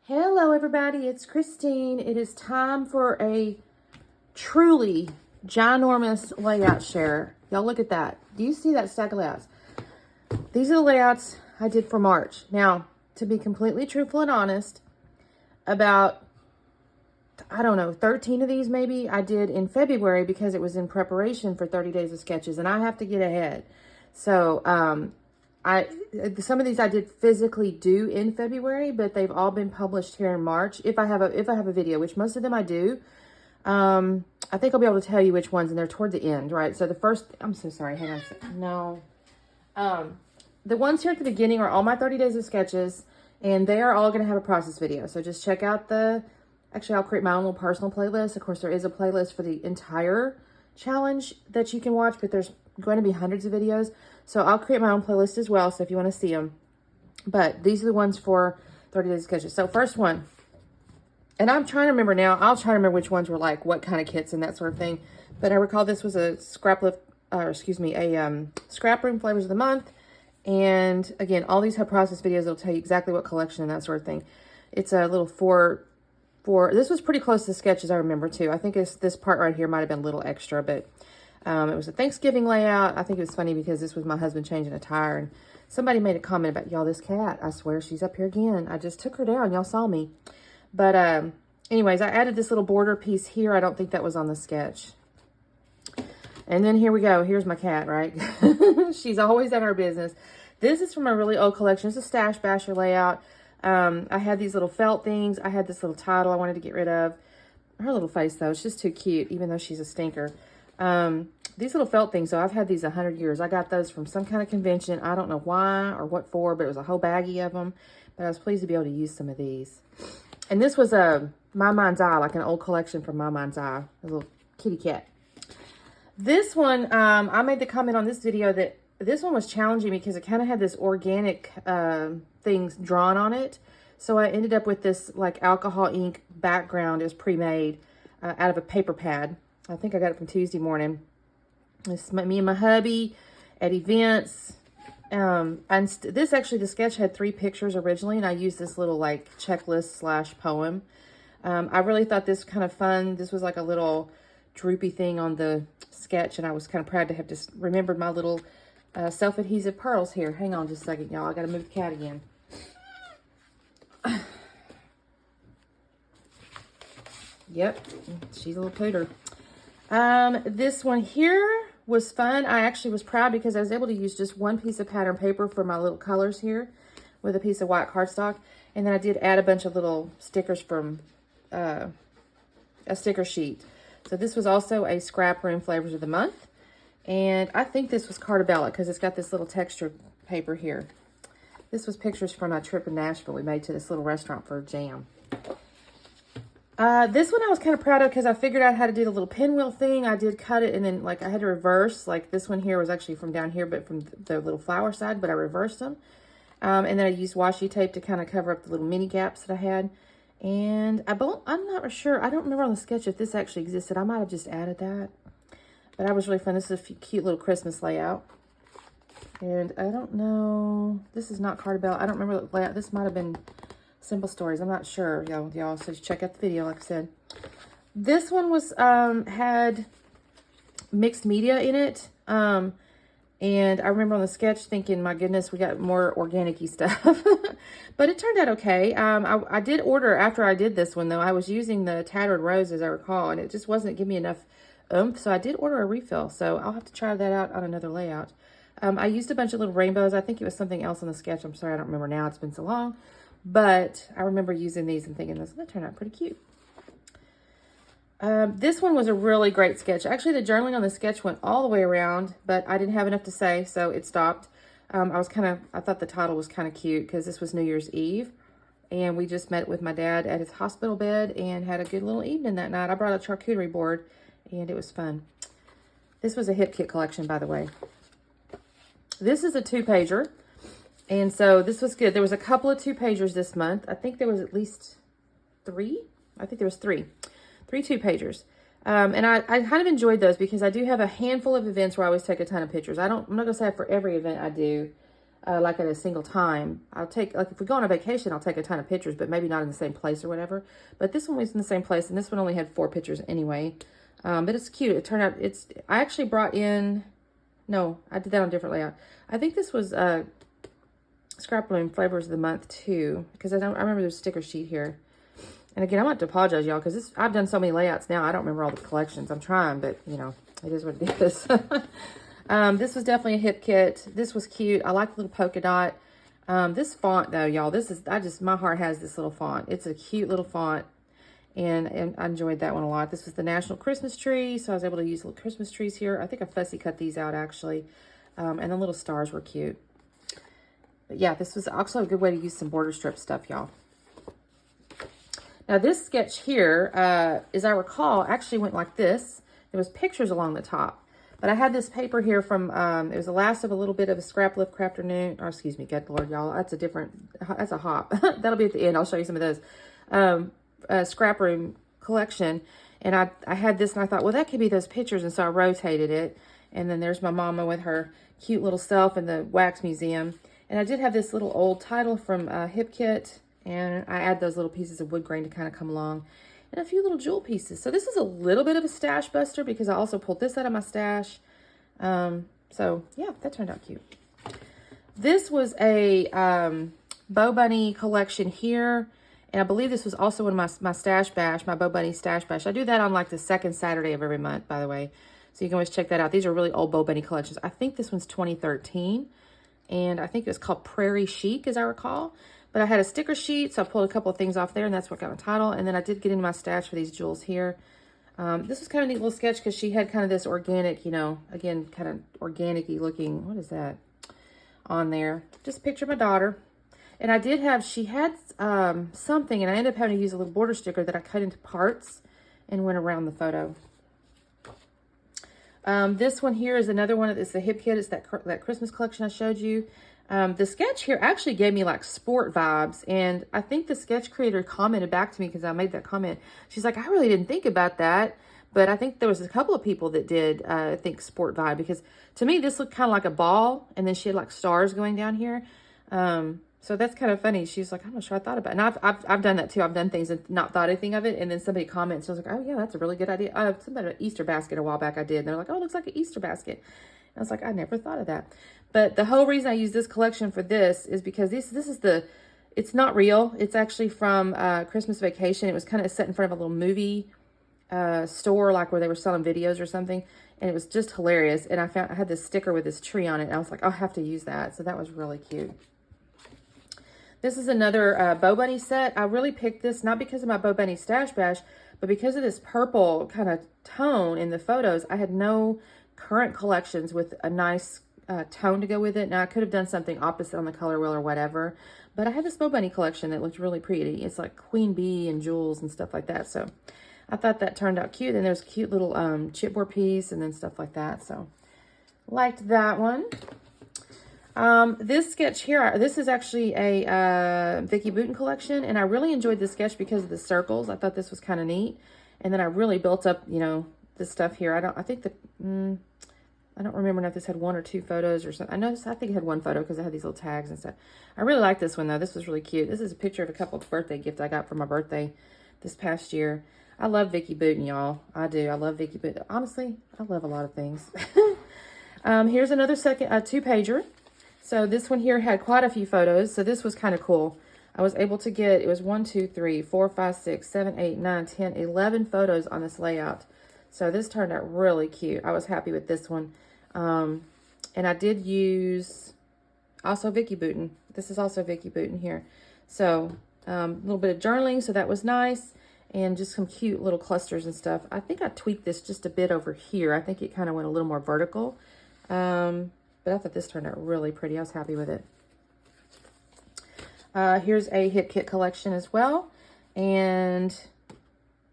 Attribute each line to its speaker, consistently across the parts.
Speaker 1: Hello everybody, it's Christine. It is time for a truly ginormous layout share. Y'all look at that. Do you see that stack of layouts? These are the layouts I did for March. Now, to be completely truthful and honest, about, I don't know, 13 of these maybe I did in February because it was in preparation for 30 days of sketches and I have to get ahead. So, some of these I did physically do in February, but they've all been published here in March. If I have a video, which most of them I do, I think I'll be able to tell you which ones, and they're toward the end, right? So the first, I'm so sorry, hang on a second. No. The ones here at the beginning are all my 30 days of sketches, and they are all going to have a process video. So just check out actually I'll create my own little personal playlist. Of course, there is a playlist for the entire challenge that you can watch, but there's going to be hundreds of videos. So I'll create my own playlist as well, so if you want to see them. But these are the ones for 30 days of sketches. So first one, and I'm trying to remember now, I'll try to remember which ones were like what kind of kits and that sort of thing. But I recall this was a scrap room flavors of the month. And again, all these have process videos that'll tell you exactly what collection and that sort of thing. It's a little this was pretty close to sketches I remember too. I think this part right here might have been a little extra, but it was a Thanksgiving layout. I think it was funny because this was my husband changing a tire, and somebody made a comment about, y'all, this cat, I swear she's up here again. I just took her down. Y'all saw me. But anyways, I added this little border piece here. I don't think that was on the sketch. And then here we go. Here's my cat, right? She's always at our business. This is from a really old collection. It's a Stash Basher layout. I had these little felt things. I had this little title I wanted to get rid of. Her little face, though, it's just too cute, even though she's a stinker. These little felt things, so I've had these 100 years. I got those from some kind of convention. I don't know why or what for, but it was a whole baggie of them. But I was pleased to be able to use some of these. And this was a My Mind's Eye, like an old collection from My Mind's Eye, a little kitty cat. This one, I made the comment on this video that this one was challenging because it kind of had this organic things drawn on it. So I ended up with this like alcohol ink background. It was pre-made out of a paper pad. I think I got it from Tuesday morning. This is me and my hubby at events. And this actually, the sketch had 3 pictures originally, and I used this little like checklist / poem. I really thought this kind of fun. This was like a little droopy thing on the sketch, and I was kind of proud to have just remembered my little self-adhesive pearls here. Hang on just a second, y'all. I got to move the cat again. Yep, she's a little pooter. This one here was fun. I actually was proud because I was able to use just one piece of pattern paper for my little colors here with a piece of white cardstock. And then I did add a bunch of little stickers from a sticker sheet. So this was also a Scrap Room Flavors of the Month. And I think this was Cartabella because it's got this little textured paper here. This was pictures from my trip in Nashville we made to this little restaurant for jam. This one I was kind of proud of because I figured out how to do the little pinwheel thing. I did cut it, and then like I had to reverse. Like this one here was actually from down here, but from the little flower side, but I reversed them. And then I used washi tape to kind of cover up the little mini gaps that I had. And I'm not sure. I don't remember on the sketch if this actually existed. I might have just added that. But that was really fun. This is a cute little Christmas layout. And I don't know. This is not Cartabella. I don't remember the layout. This might have been Simple Stories. I'm not sure, y'all. So just check out the video, like I said. This one was had mixed media in it. And I remember on the sketch thinking, my goodness, we got more organic-y stuff. But it turned out okay. I did order, after I did this one, though, I was using the Tattered Rose, as I recall, and it just wasn't giving me enough oomph. So I did order a refill. So I'll have to try that out on another layout. I used a bunch of little rainbows. I think it was something else on the sketch. I'm sorry, I don't remember now. It's been so long. But I remember using these and thinking, this is going to turn out pretty cute. This one was a really great sketch. Actually, the journaling on the sketch went all the way around, but I didn't have enough to say, so it stopped. I thought the title was kind of cute because this was New Year's Eve, and we just met with my dad at his hospital bed and had a good little evening that night. I brought a charcuterie board, and it was fun. This was a Hip Kit collection, by the way. This is a 2-pager. And so this was good. There was a couple of 2-pagers this month. I think there was at least 3. I think there was 3. 3 2-pagers. And I kind of enjoyed those because I do have a handful of events where I always take a ton of pictures. I'm not going to say for every event I do. like at a single time. I'll take, like if we go on a vacation, I'll take a ton of pictures, but maybe not in the same place or whatever. But this one was in the same place, and this one only had 4 pictures anyway. But it's cute. It turned out, I actually brought in, no, I did that on a different layout. I think this was Scraplift Flavors of the Month too, because I remember there's a sticker sheet here. And again, I want to apologize, y'all, because I've done so many layouts now. I don't remember all the collections. I'm trying, but you know, it is what it is. This was definitely a hip kit. This was cute. I like the little polka dot. This font though, y'all, my heart has this little font. It's a cute little font, and I enjoyed that one a lot. This was the National Christmas Tree, so I was able to use little Christmas trees here. I think I fussy cut these out actually, and the little stars were cute. But yeah, this was also a good way to use some border strip stuff, y'all. Now this sketch here, as I recall, actually went like this. There was pictures along the top. But I had this paper here from, it was the last of a little bit of a Scraplift Crafternoon, or excuse me, good Lord, y'all, that's a hop. That'll be at the end. I'll show you some of those. Scrap Room collection. And I had this and I thought, well, that could be those pictures. And so I rotated it. And then there's my mama with her cute little self in the wax museum. And I did have this little old title from Hip Kit. And I add those little pieces of wood grain to kind of come along. And a few little jewel pieces. So this is a little bit of a stash buster because I also pulled this out of my stash. So yeah, that turned out cute. This was a Bow Bunny collection here. And I believe this was also in my stash bash, my Bow Bunny stash bash. I do that on like the second Saturday of every month, by the way. So you can always check that out. These are really old Bow Bunny collections. I think this one's 2013. And I think it was called Prairie Chic, as I recall. But I had a sticker sheet, so I pulled a couple of things off there, and that's what got my title. And then I did get into my stash for these jewels here. This was kind of a neat little sketch because she had kind of this organic, you know, again, kind of organic-y looking, what is that, on there. Just a picture of my daughter. And I did have, she had something, and I ended up having to use a little border sticker that I cut into parts and went around the photo. This one here is another one. It's the Hip Kit. It's that Christmas collection I showed you. The sketch here actually gave me like sport vibes, and I think the sketch creator commented back to me because I made that comment. She's like, I really didn't think about that, but I think there was a couple of people that did think sport vibe, because to me this looked kind of like a ball, and then she had like stars going down here. So that's kind of funny. She's like, I'm not sure I thought about it. And I've done that too. I've done things and not thought anything of it, and then somebody comments. So I was like, oh yeah, that's a really good idea. Something about an Easter basket a while back I did, and they're like, oh, it looks like an Easter basket. I was like, I never thought of that. But the whole reason I use this collection for this is because this is it's not real. It's actually from Christmas Vacation. It was kind of set in front of a little movie store, like where they were selling videos or something. And it was just hilarious. And I had this sticker with this tree on it. And I was like, I'll have to use that. So that was really cute. This is another Bow Bunny set. I really picked this not because of my Bow Bunny stash bash, but because of this purple kind of tone in the photos. I had no current collections with a nice tone to go with it. Now I could have done something opposite on the color wheel or whatever, but I had this Bow Bunny collection that looked really pretty. It's like queen bee and jewels and stuff like that. So I thought that turned out cute. And there's a cute little chipboard piece and then stuff like that. So liked that one. This sketch here, this is actually a Vicky Boutin collection, and I really enjoyed this sketch because of the circles. I thought this was kind of neat. And then I really built up, you know, this stuff here. I don't remember if this had 1 or 2 photos or something. I think it had 1 photo because I had these little tags and stuff. I really like this one though. This was really cute. This is a picture of a couple of birthday gifts I got for my birthday this past year. I love Vicky Boutin, y'all. I do. I love Vicky Boutin. Honestly, I love a lot of things. Here's another second 2-pager. So this one here had quite a few photos. So this was kind of cool. I was able to get, it was 1, 2, 3, 4, 5, 6, 7, 8, 9, 10, 11 photos on this layout. So this turned out really cute. I was happy with this one. And I did use also Vicky Boutin. This is also Vicky Boutin here. So a little bit of journaling. So that was nice. And just some cute little clusters and stuff. I think I tweaked this just a bit over here. I think it kind of went a little more vertical. But I thought this turned out really pretty. I was happy with it. Here's a Hip Kit collection as well. And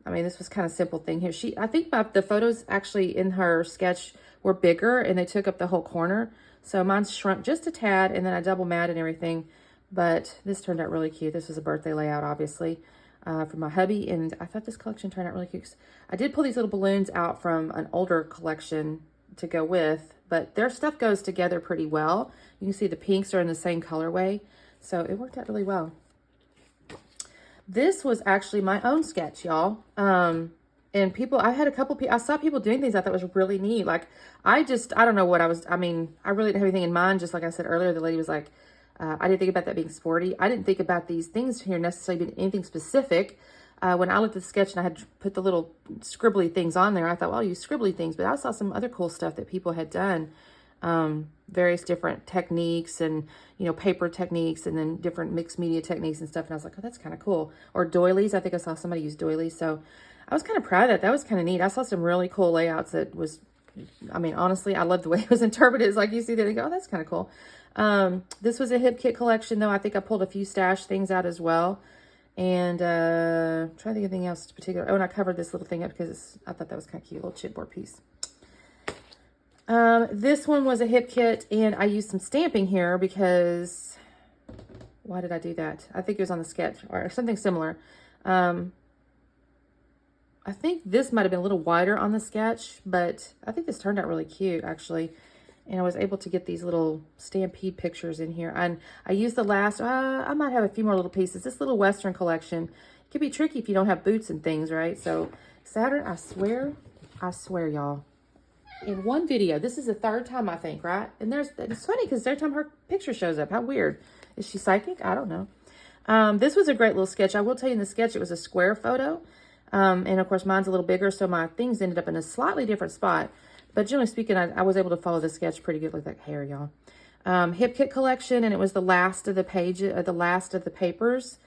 Speaker 1: I mean, this was kind of a simple thing here. I think the photos actually in her sketch were bigger and they took up the whole corner. So mine's shrunk just a tad, and then I double matted and everything. But this turned out really cute. This was a birthday layout, obviously, for my hubby. And I thought this collection turned out really cute. I did pull these little balloons out from an older collection to go with. but their stuff goes together pretty well. You can see the pinks are in the same colorway, so it worked out really well. This was actually my own sketch, y'all. And people, I had a couple people, I saw people doing things I thought was really neat. Like, I don't know what I really didn't have anything in mind. Just like I said earlier, the lady was like, I didn't think about that being sporty. I didn't think about these things here necessarily being anything specific. When I looked at the sketch and I had put the little scribbly things on there, I thought, well, I'll use scribbly things. But I saw some other cool stuff that people had done. Various different techniques and, paper techniques and then different mixed media techniques and stuff. And I was like, oh, that's kind of cool. Or doilies. I think I saw somebody use doilies. So I was kind of proud of that. That was kind of neat. I saw some really cool layouts that was, honestly, I love the way it was interpreted. It's like you see that and go, oh, that's kind of cool. This was a hip kit collection, though. I think I pulled a few stash things out as well. And trying to think of anything else in particular. Oh, and I covered this little thing up because I thought that was kind of cute. A little chipboard piece. This one was a hip kit, and I used some stamping here because, why did I do that? I think it was on the sketch or something similar. I think this might have been a little wider on the sketch, but I think this turned out really cute, actually. And I was able to get these little stampede pictures in here. And I used the last, I might have a few more little pieces. This little Western collection. It can be tricky if you don't have boots and things, right? So Saturn, I swear, y'all. In one video, this is the third time, I think, right? And it's funny because every time her picture shows up. How weird. Is she psychic? I don't know. This was a great little sketch. I will tell you in the sketch, it was a square photo. And of course, mine's a little bigger, so my things ended up in a slightly different spot. But generally speaking, I was able to follow the sketch pretty good. Look at that hair, y'all. Hip kit collection, and it was the last of the page, the last of the papers.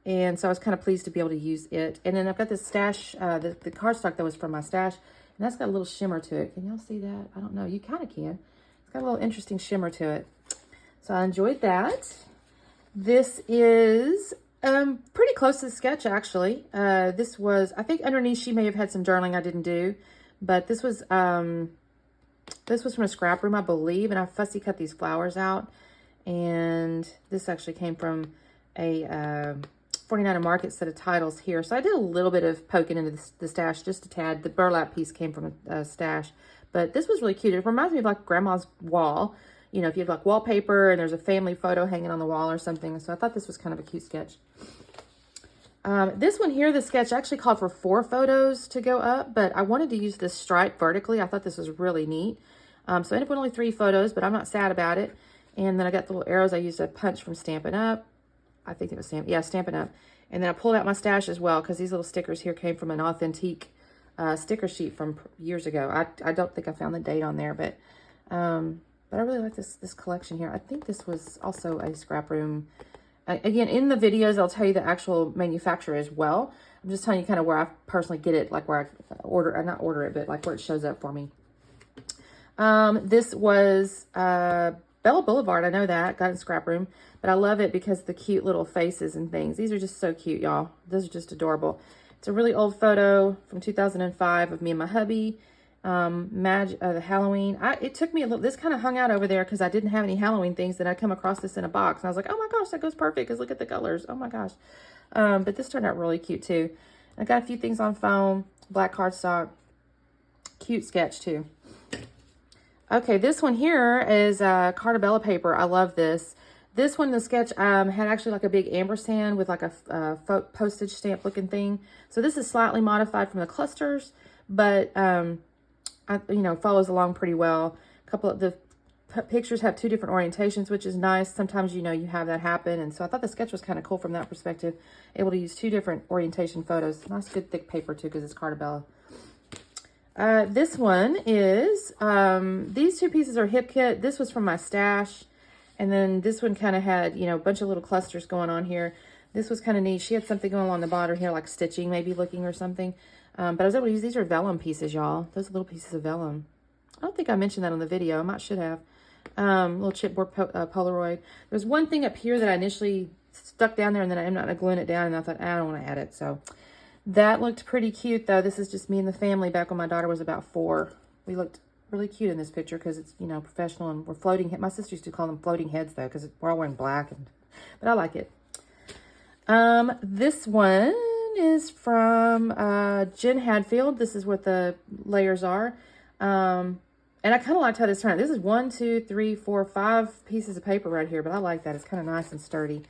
Speaker 1: And so I was kind of pleased to be able to use it. And then I've got this stash, the cardstock that was from my stash. And that's got a little shimmer to it. Can y'all see that? I don't know. You kind of can. It's got a little interesting shimmer to it. So I enjoyed that. This is pretty close to the sketch, actually. This was, I think underneath she may have had some journaling I didn't do. But this was from a scrap room, I believe. And I fussy cut these flowers out. And this actually came from a 49er Market set of titles here. So I did a little bit of poking into the stash, just a tad. The burlap piece came from a stash. But this was really cute. It reminds me of like grandma's wall. If you have like wallpaper and there's a family photo hanging on the wall or something. So I thought this was kind of a cute sketch. This one here, the sketch actually called for 4 photos to go up, but I wanted to use this stripe vertically. I thought this was really neat. So I ended up with only 3 photos, but I'm not sad about it. And then I got the little arrows I used to punch from Stampin' Up. I think it was Stampin' Up. And then I pulled out my stash as well because these little stickers here came from an authentic sticker sheet from years ago. I don't think I found the date on there, but I really like this collection here. I think this was also a scrap room. Again, in the videos, I'll tell you the actual manufacturer as well. I'm just telling you kind of where I personally get it, like where I not order it, but like where it shows up for me. This was Bella Boulevard. I know that. Got in scrap room. But I love it because the cute little faces and things. These are just so cute, y'all. Those are just adorable. It's a really old photo from 2005 of me and my hubby. The Halloween. It took me a little, this kind of hung out over there because I didn't have any Halloween things. Then I come across this in a box. And I was like, oh my gosh, that goes perfect because look at the colors. Oh my gosh. But this turned out really cute too. I got a few things on foam, black cardstock. Cute sketch too. Okay, this one here is Cartabella paper. I love this. This one, the sketch, had actually like a big ampersand with like a postage stamp looking thing. So this is slightly modified from the clusters, but follows along pretty well. A couple of the pictures have 2 different orientations, which is nice. Sometimes, you have that happen. And so I thought the sketch was kind of cool from that perspective. Able to use 2 different orientation photos. Nice, good, thick paper too, because it's Cartabella. This one is, these 2 pieces are hip kit. This was from my stash. And then this one kind of had, a bunch of little clusters going on here. This was kind of neat. She had something going along the bottom here, like stitching maybe looking or something. But I was able to use, these are vellum pieces, y'all. Those little pieces of vellum. I don't think I mentioned that on the video. I might should have. Little chipboard Polaroid. There's one thing up here that I initially stuck down there and then I ended up gluing it down and I thought, I don't want to add it. So that looked pretty cute though. This is just me and the family back when my daughter was about 4. We looked really cute in this picture because it's, professional and we're floating. My sister used to call them floating heads though because we're all wearing black. But I like it. This one is from Jen Hadfield. This is what the layers are. And I kind of liked how this turned out. This is 1, 2, 3, 4, 5 pieces of paper right here, but I like that. It's kind of nice and sturdy.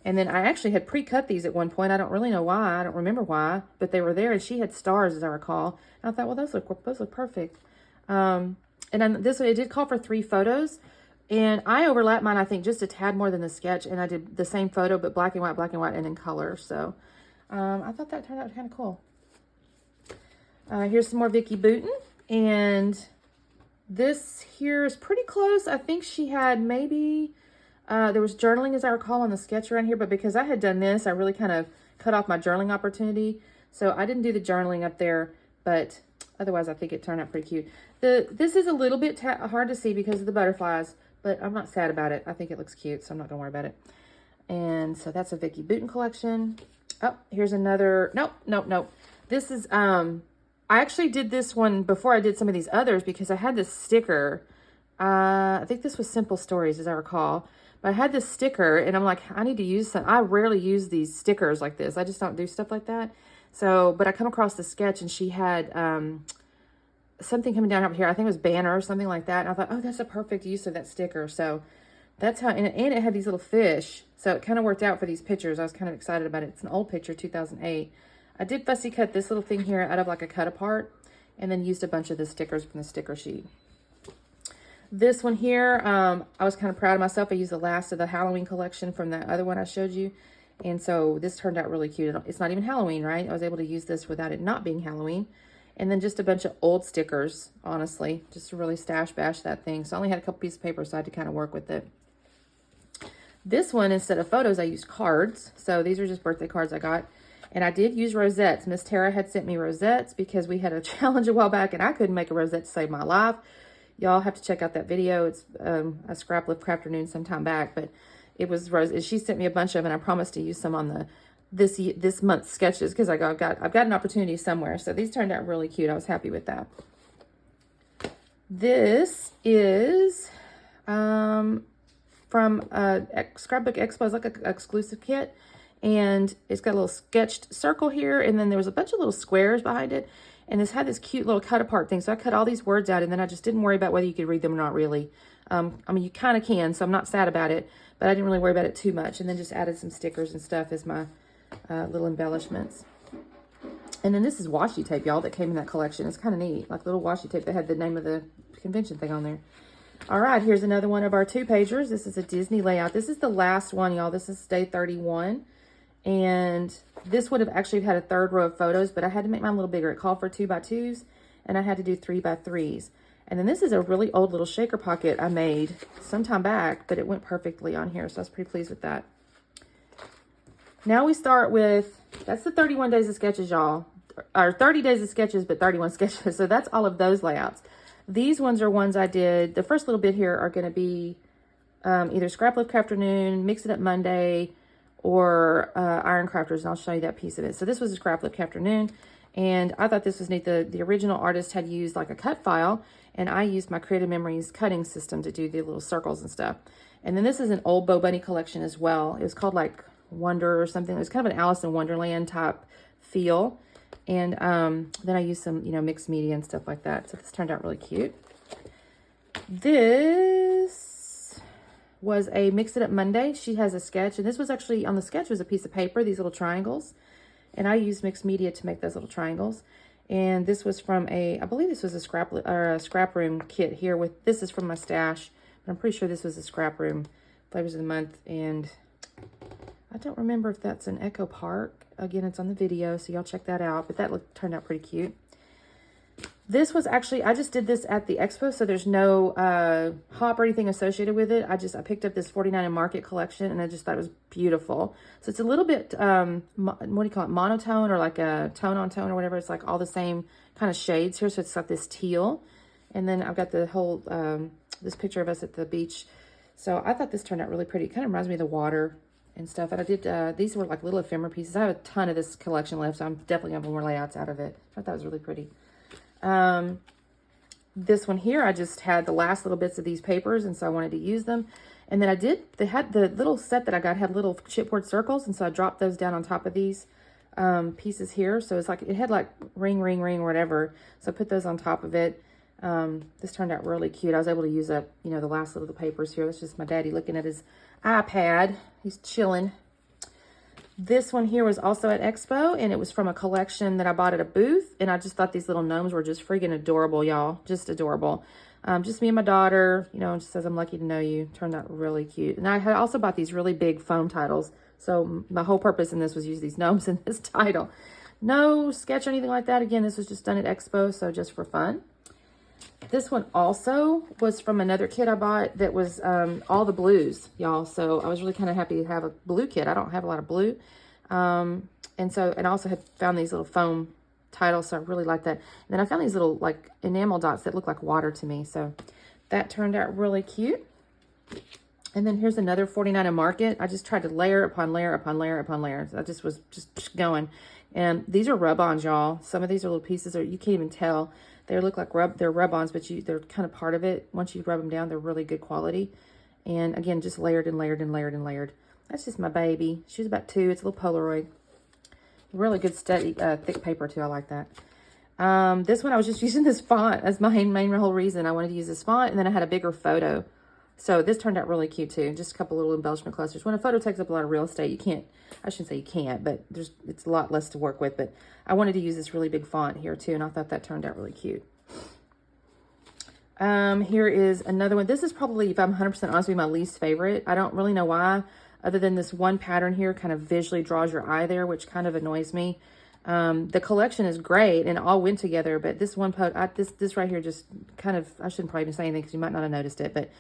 Speaker 1: And then I actually had pre-cut these at one point. I don't really know why. I don't remember why, but they were there, and she had stars, as I recall. And I thought, well, those look perfect. And then this one, it did call for 3 photos. And I overlapped mine, I think, just a tad more than the sketch. And I did the same photo, but black and white, and in color. So I thought that turned out kind of cool. Here's some more Vicky Booten. And this here is pretty close. I think she had maybe, there was journaling, as I recall, on the sketch around here. But because I had done this, I really kind of cut off my journaling opportunity. So I didn't do the journaling up there. But otherwise, I think it turned out pretty cute. This is a little bit hard to see because of the butterflies. But I'm not sad about it. I think it looks cute, so I'm not going to worry about it. And so that's a Vicky Booten collection. Oh, here's another. Nope. This is, I actually did this one before I did some of these others because I had this sticker. I think this was Simple Stories, as I recall. But I had this sticker, and I'm like, I need to use some. I rarely use these stickers like this. I just don't do stuff like that. So, but I come across the sketch, and she had, something coming down up here. I think it was banner or something like that. And I thought, oh, that's a perfect use of that sticker. So that's how, and it had these little fish. So it kind of worked out for these pictures. I was kind of excited about it. It's an old picture, 2008. I did fussy cut this little thing here out of like a cut apart and then used a bunch of the stickers from the sticker sheet. This one here, I was kind of proud of myself. I used the last of the Halloween collection from that other one I showed you. And so this turned out really cute. It's not even Halloween, right? I was able to use this without it not being Halloween. And then just a bunch of old stickers, honestly, just to really stash bash that thing. So I only had a couple pieces of paper, so I had to kind of work with it. This one, instead of photos, I used cards. So these are just birthday cards I got. And I did use rosettes. Miss Tara had sent me rosettes because we had a challenge a while back, and I couldn't make a rosette to save my life. Y'all have to check out that video. It's a Scraplift Crafternoon sometime back, but it was rose. She sent me a bunch of them, and I promised to use some on the this month's sketches because I've got an opportunity somewhere. So these turned out really cute. I was happy with that. This is from Scrapbook Expo. It's like an exclusive kit, and it's got a little sketched circle here, and then there was a bunch of little squares behind it, and this had this cute little cut apart thing. So I cut all these words out, and then I just didn't worry about whether you could read them or not really. I mean, you kind of can, so I'm not sad about it, but I didn't really worry about it too much, and then just added some stickers and stuff as my little embellishments. And then this is washi tape, y'all, that came in that collection. It's kind of neat, like little washi tape that had the name of the convention thing on there. All right, here's another one of our 2-pagers. This is a Disney layout. This is the last one, y'all. This is day 31. And this would have actually had a 3rd row of photos, but I had to make mine a little bigger. It called for 2x2s, and I had to do 3x3s. And then this is a really old little shaker pocket I made sometime back, but it went perfectly on here, so I was pretty pleased with that. Now we start with, that's the 31 days of sketches, y'all. Or 30 days of sketches, but 31 sketches. So that's all of those layouts. These ones are ones I did. The first little bit here are going to be either Scraplift Crafternoon, Mix It Up Monday, or Iron Crafters, and I'll show you that piece of it. So this was a Scraplift Crafternoon, and I thought this was neat. The original artist had used like a cut file, and I used my Creative Memories cutting system to do the little circles and stuff. And then this is an old Bo Bunny collection as well. It was called like Wonder or something. It was kind of an Alice in Wonderland type feel. And then I used some, mixed media and stuff like that. So this turned out really cute. This was a Mix It Up Monday. She has a sketch, and this was actually, on the sketch was a piece of paper, these little triangles. And I used mixed media to make those little triangles. And this was from I believe this was a scrap room kit here with, this is from my stash, but I'm pretty sure this was a scrap room flavors of the month. And I don't remember if that's an Echo Park. Again, it's on the video, so y'all check that out. But that turned out pretty cute. This was actually, I just did this at the Expo, so there's no hop or anything associated with it. I picked up this 49 and Market collection, and I just thought it was beautiful. So it's a little bit, what do you call it, monotone, or like a tone on tone or whatever. It's like all the same kind of shades here. So it's like this teal. And then I've got the whole, this picture of us at the beach. So I thought this turned out really pretty. It kind of reminds me of the water and stuff. And I did, these were like little ephemera pieces. I have a ton of this collection left, so I'm definitely going to have more layouts out of it. I thought it was really pretty. This one here, I just had the last little bits of these papers, and so I wanted to use them. And then they had the little set that I got had little chipboard circles, and so I dropped those down on top of these pieces here. So it's like, it had like ring, or whatever. So I put those on top of it. This turned out really cute. I was able to use up, you know, the last little papers here. That's just my daddy looking at his iPad. He's chilling. This one here was also at Expo, and it was from a collection that I bought at a booth, and I just thought these little gnomes were just freaking adorable, y'all. Just adorable. Just me and my daughter, you know, and she says, I'm lucky to know you. Turned out really cute. And I had also bought these really big foam titles, so my whole purpose in this was use these gnomes in this title. No sketch or anything like that. Again, this was just done at Expo, so just for fun. This one also was from another kit I bought that was all the blues, y'all. So I was really kind of happy to have a blue kit. I don't have a lot of blue. And I also had found these little foam titles, so I really like that. And then I found these little like enamel dots that look like water to me. So that turned out really cute. And then here's another 49 at Market. I just tried to layer upon layer upon layer upon layer. So I just was just going. And these are rub-ons, y'all. Some of these are little pieces, or you can't even tell. They look like they're rub-ons, but they're kind of part of it. Once you rub them down, they're really good quality. And again, just layered and layered and layered and layered. That's just my baby. She's about 2. It's a little Polaroid. Really good, steady, thick paper too. I like that. This one, I was just using this font as my main whole reason. I wanted to use this font, and then I had a bigger photo. So this turned out really cute too. Just a couple little embellishment clusters. When a photo takes up a lot of real estate, you can't, I shouldn't say you can't, but it's a lot less to work with. But I wanted to use this really big font here too, and I thought that turned out really cute. Here is another one. This is probably, if I'm 100% honest with you, my least favorite. I don't really know why, other than this one pattern here kind of visually draws your eye there, which kind of annoys me. The collection is great and it all went together, but this one, this right here just kind of, I shouldn't probably even say anything because you might not have noticed it, but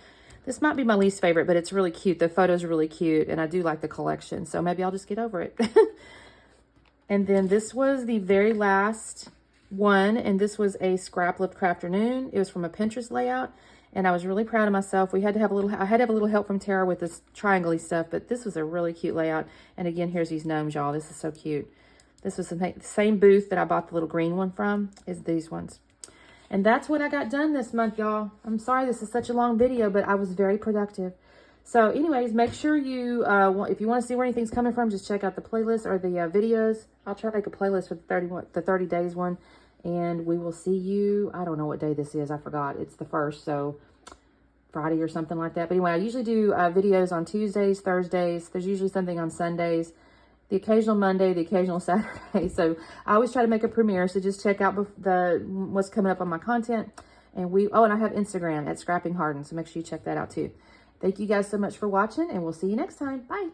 Speaker 1: this might be my least favorite, but it's really cute. The photos are really cute, and I do like the collection, so maybe I'll just get over it. And then this was the very last one, and this was a Scraplift Crafternoon. It was from a Pinterest layout, and I was really proud of myself. I had to have a little help from Tara with this triangle-y stuff, but this was a really cute layout. And again, here's these gnomes, y'all. This is so cute. This was the same booth that I bought the little green one from, is these ones. And that's what I got done this month, y'all. I'm sorry this is such a long video, but I was very productive. So anyways, make sure you, if you want to see where anything's coming from, just check out the playlist or the videos. I'll try to make a playlist for the 30 days one. And we will see you, I don't know what day this is. I forgot. It's the 1st, so Friday or something like that. But anyway, I usually do videos on Tuesdays, Thursdays. There's usually something on Sundays. The occasional Monday, the occasional Saturday. So I always try to make a premiere. So just check out what's coming up on my content. And and I have Instagram at Scrapping Harden. So make sure you check that out too. Thank you guys so much for watching, and we'll see you next time. Bye.